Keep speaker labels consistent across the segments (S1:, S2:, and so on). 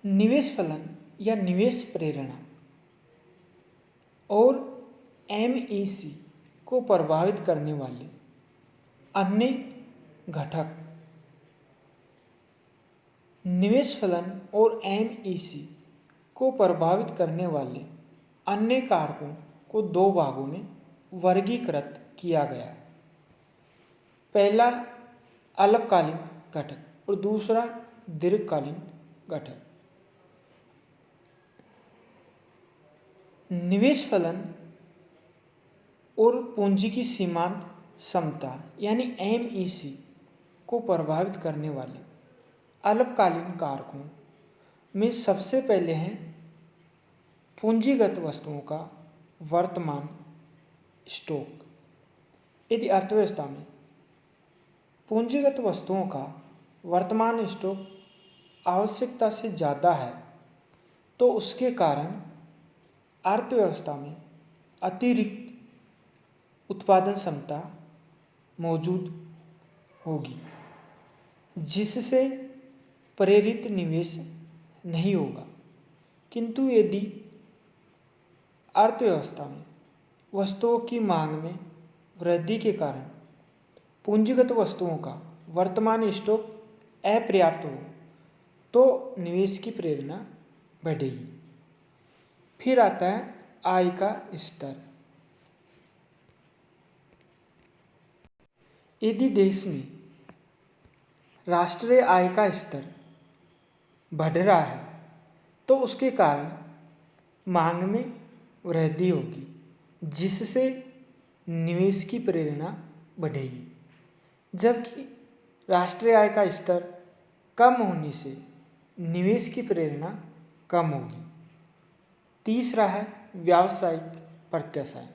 S1: निवेश फलन या निवेश प्रेरणा और एमईसी को प्रभावित करने वाले अन्य घटक। निवेश फलन और एमईसी को प्रभावित करने वाले अन्य कारकों को दो भागों में वर्गीकृत किया गया है। पहला अल्पकालीन घटक और दूसरा दीर्घकालीन घटक। निवेश फलन और पूंजी की सीमांत क्षमता यानी एमईसी को प्रभावित करने वाले अल्पकालीन कारकों में सबसे पहले हैं पूंजीगत वस्तुओं का वर्तमान स्टॉक। यदि अर्थव्यवस्था में पूंजीगत वस्तुओं का वर्तमान स्टॉक आवश्यकता से ज़्यादा है तो उसके कारण अर्थव्यवस्था में अतिरिक्त उत्पादन क्षमता मौजूद होगी, जिससे प्रेरित निवेश नहीं होगा। किंतु यदि अर्थव्यवस्था में वस्तुओं की मांग में वृद्धि के कारण पूंजीगत वस्तुओं का वर्तमान स्टॉक अपर्याप्त हो तो निवेश की प्रेरणा बढ़ेगी। फिर आता है आय का स्तर। यदि देश में राष्ट्रीय आय का स्तर बढ़ रहा है तो उसके कारण मांग में वृद्धि होगी, जिससे निवेश की प्रेरणा बढ़ेगी। जबकि राष्ट्रीय आय का स्तर कम होने से निवेश की प्रेरणा कम होगी। तीसरा है व्यावसायिक प्रत्याशाएं।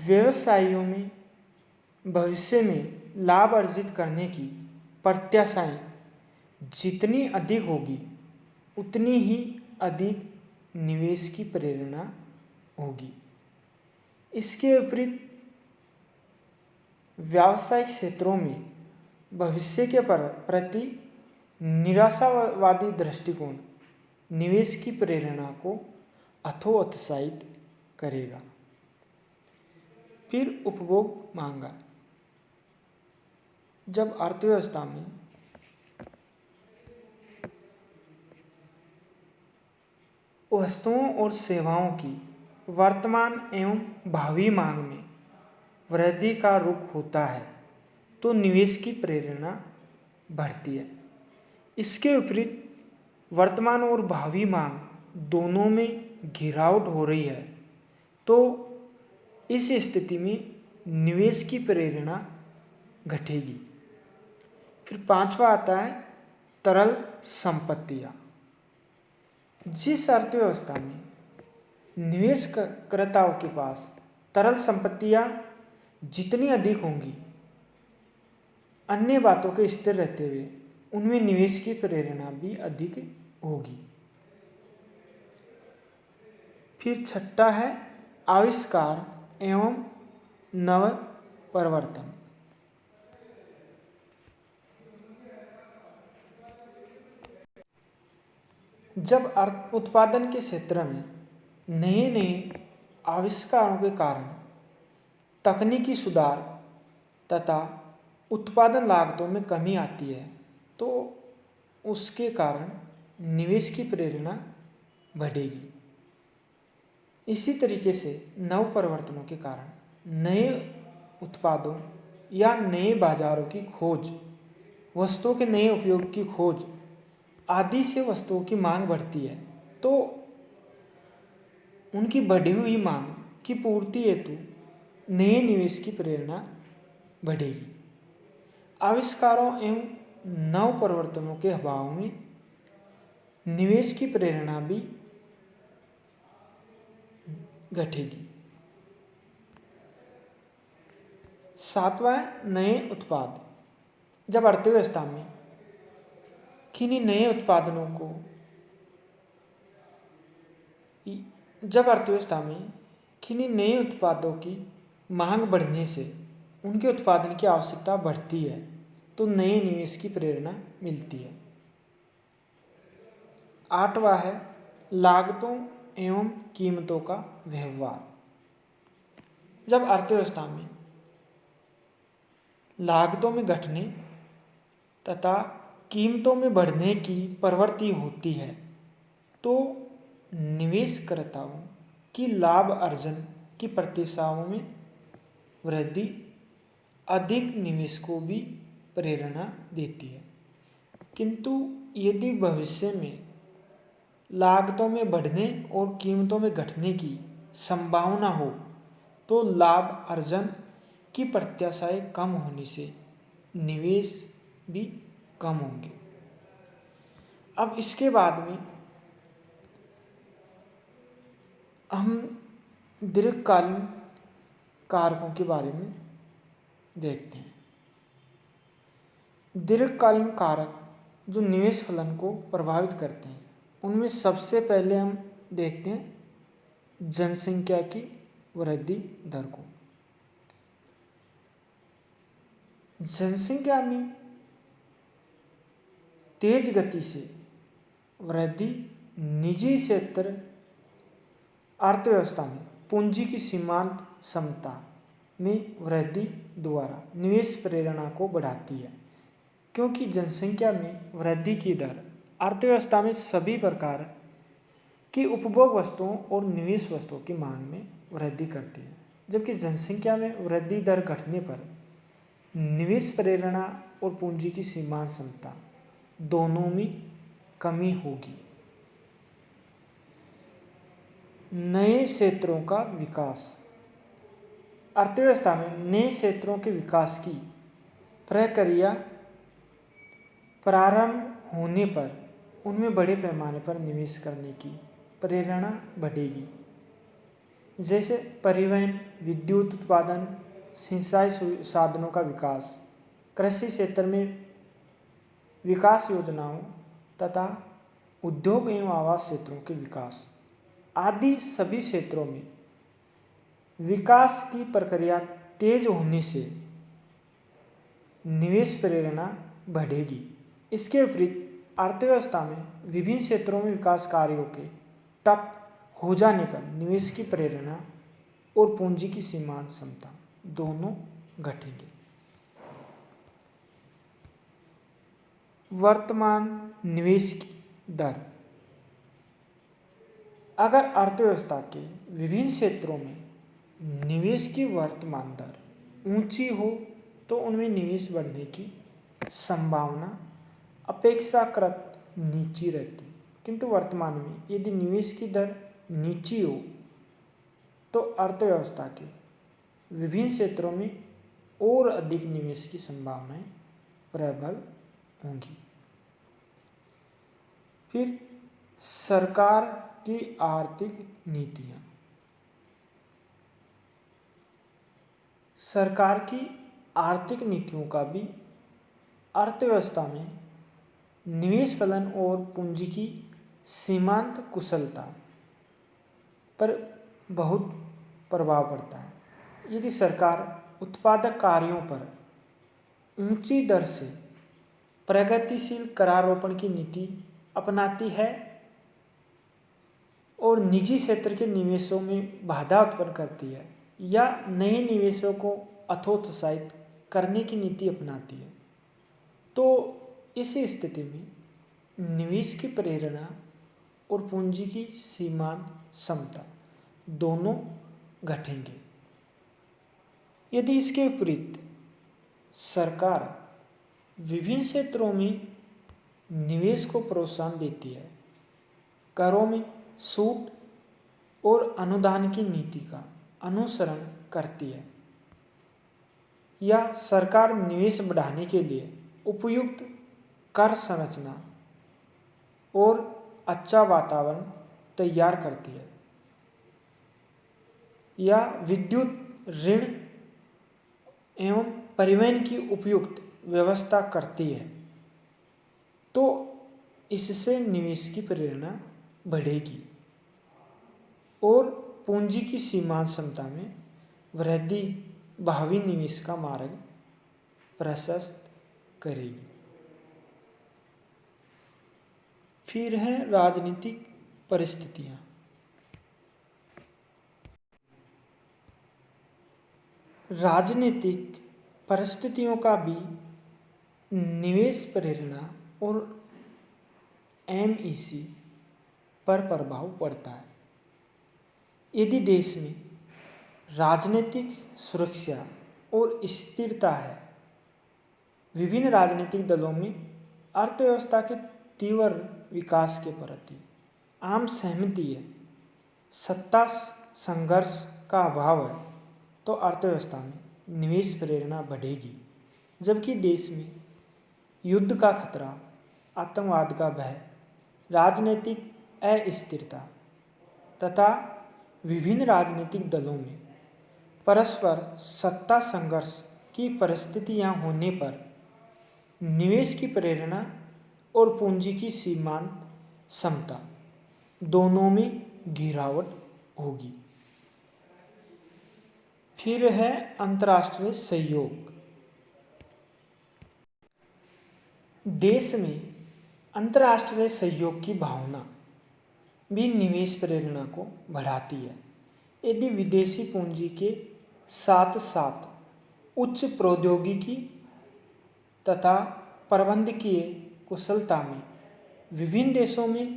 S1: व्यवसायों में भविष्य में लाभ अर्जित करने की प्रत्याशाएं जितनी अधिक होगी उतनी ही अधिक निवेश की प्रेरणा होगी। इसके विपरीत व्यावसायिक क्षेत्रों में भविष्य के प्रति निराशावादी दृष्टिकोण निवेश की प्रेरणा को अथोत्साहित करेगा। फिर उपभोग मांगा। जब अर्थव्यवस्था में वस्तुओं और सेवाओं की वर्तमान एवं भावी मांग में वृद्धि का रुख होता है तो निवेश की प्रेरणा बढ़ती है। इसके विपरीत वर्तमान और भावी मांग दोनों में गिरावट हो रही है तो इस स्थिति में निवेश की प्रेरणा घटेगी। फिर पांचवा आता है तरल संपत्तियां। जिस अर्थव्यवस्था में निवेशकर्ताओं के पास तरल संपत्तियां जितनी अधिक होंगी, अन्य बातों के स्थिर रहते हुए उनमें निवेश की प्रेरणा भी अधिक होगी। फिर छठा है आविष्कार एवं नव परिवर्तन। जब उत्पादन के क्षेत्र में नए नए आविष्कारों के कारण तकनीकी सुधार तथा उत्पादन लागतों में कमी आती है तो उसके कारण निवेश की प्रेरणा बढ़ेगी। इसी तरीके से नव परिवर्तनों के कारण नए उत्पादों या नए बाजारों की खोज, वस्तुओं के नए उपयोग की खोज आदि से वस्तुओं की मांग बढ़ती है तो उनकी बढ़ी हुई मांग की पूर्ति हेतु नए निवेश की प्रेरणा बढ़ेगी। आविष्कारों एवं नव परिवर्तनों के अभाव में निवेश की प्रेरणा भी घटेगी। सातवां नए उत्पाद। जब अर्थव्यवस्था में किन्हीं नए उत्पादों को जब अर्थव्यवस्था में किन्हीं नए उत्पादों की मांग बढ़ने से उनके उत्पादन की आवश्यकता बढ़ती है तो नए निवेश की प्रेरणा मिलती है। 8वां है लागतों एवं कीमतों का व्यवहार। जब अर्थव्यवस्था में लागतों में घटने तथा कीमतों में बढ़ने की प्रवृत्ति होती है तो निवेशकर्ताओं की लाभ अर्जन की प्रत्याशाओं में वृद्धि अधिक निवेश को भी प्रेरणा देती है। किंतु यदि भविष्य में लागतों में बढ़ने और कीमतों में घटने की संभावना हो तो लाभ अर्जन की प्रत्याशाएं कम होने से निवेश भी कम होंगे। अब इसके बाद में हम दीर्घकालीन कारकों के बारे में देखते हैं। दीर्घकालीन कारक जो निवेश फलन को प्रभावित करते हैं उनमें सबसे पहले हम देखते हैं जनसंख्या की वृद्धि दर को। जनसंख्या में तेज गति से वृद्धि निजी क्षेत्र अर्थव्यवस्था में पूंजी की सीमांत क्षमता में वृद्धि द्वारा निवेश प्रेरणा को बढ़ाती है, क्योंकि जनसंख्या में वृद्धि की दर अर्थव्यवस्था में सभी प्रकार की उपभोग वस्तुओं और निवेश वस्तुओं की मांग में वृद्धि करती है। जबकि जनसंख्या में वृद्धि दर घटने पर निवेश प्रेरणा और पूंजी की सीमांत क्षमता दोनों में कमी होगी। नए क्षेत्रों का विकास। अर्थव्यवस्था में नए क्षेत्रों के विकास की प्रक्रिया प्रारंभ होने पर उनमें बड़े पैमाने पर निवेश करने की प्रेरणा बढ़ेगी। जैसे परिवहन, विद्युत उत्पादन, सिंचाई साधनों का विकास, कृषि क्षेत्र में विकास योजनाओं तथा उद्योग एवं आवास क्षेत्रों के विकास आदि सभी क्षेत्रों में विकास की प्रक्रिया तेज होने से निवेश प्रेरणा बढ़ेगी। इसके विपरीत अर्थव्यवस्था में विभिन्न क्षेत्रों में विकास कार्यों के ठप हो जाने पर निवेश की प्रेरणा और पूंजी की सीमांत क्षमता दोनों घटेंगे। वर्तमान निवेश की दर। अगर अर्थव्यवस्था के विभिन्न क्षेत्रों में निवेश की वर्तमान दर ऊंची हो तो उनमें निवेश बढ़ने की संभावना अपेक्षाकृत नीची रहती है। किंतु वर्तमान में यदि निवेश की दर नीची हो तो अर्थव्यवस्था के विभिन्न क्षेत्रों में और अधिक निवेश की संभावनाएं प्रबल होंगी। फिर सरकार की आर्थिक नीतियां। सरकार की आर्थिक नीतियों का भी अर्थव्यवस्था में निवेश फलन और पूंजी की सीमांत कुशलता पर बहुत प्रभाव पड़ता है। यदि सरकार उत्पादक कार्यों पर ऊंची दर से प्रगतिशील करारोपण की नीति अपनाती है और निजी क्षेत्र के निवेशों में बाधा उत्पन्न करती है या नए निवेशों को हतोत्साहित करने की नीति अपनाती है, तो इस स्थिति में निवेश की प्रेरणा और पूंजी की सीमांत क्षमता दोनों घटेंगे। यदि इसके विपरीत सरकार विभिन्न क्षेत्रों में निवेश को प्रोत्साहन देती है, करों में छूट और अनुदान की नीति का अनुसरण करती है, या सरकार निवेश बढ़ाने के लिए उपयुक्त कर संरचना और अच्छा वातावरण तैयार करती है, या विद्युत ऋण एवं परिवहन की उपयुक्त व्यवस्था करती है, तो इससे निवेश की प्रेरणा बढ़ेगी और पूंजी की सीमांत क्षमता में वृद्धि भावी निवेश का मार्ग प्रशस्त करेगी। फिर है राजनीतिक परिस्थितियाँ। राजनीतिक परिस्थितियों का भी निवेश प्रेरणा और एमईसी पर प्रभाव पड़ता है। यदि देश में राजनीतिक सुरक्षा और स्थिरता है, विभिन्न राजनीतिक दलों में अर्थव्यवस्था के तीव्र विकास के प्रति आम सहमति है। सत्ता संघर्ष का अभाव है तो अर्थव्यवस्था में निवेश प्रेरणा बढ़ेगी, जबकि देश में युद्ध का खतरा, आतंकवाद का भय, राजनीतिक अस्थिरता तथा विभिन्न राजनीतिक दलों में परस्पर सत्ता संघर्ष की परिस्थितियां होने पर निवेश की प्रेरणा और पूंजी की सीमांत क्षमता दोनों में गिरावट होगी। फिर है अंतर्राष्ट्रीय सहयोग। देश में अंतर्राष्ट्रीय सहयोग की भावना भी निवेश प्रेरणा को बढ़ाती है। यदि विदेशी पूंजी के साथ साथ उच्च प्रौद्योगिकी तथा प्रबंधकीय कुशलता में विभिन्न देशों में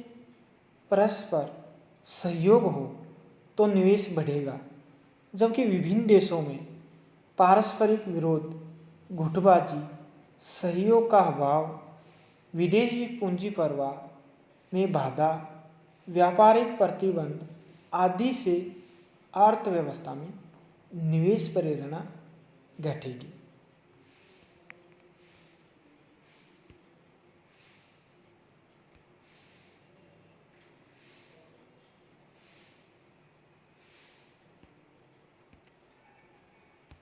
S1: परस्पर सहयोग हो तो निवेश बढ़ेगा, जबकि विभिन्न देशों में पारस्परिक विरोध, गुटबाजी, सहयोग का अभाव, विदेशी पूंजी प्रवाह में बाधा, व्यापारिक प्रतिबंध आदि से अर्थव्यवस्था में निवेश प्रेरणा घटेगी।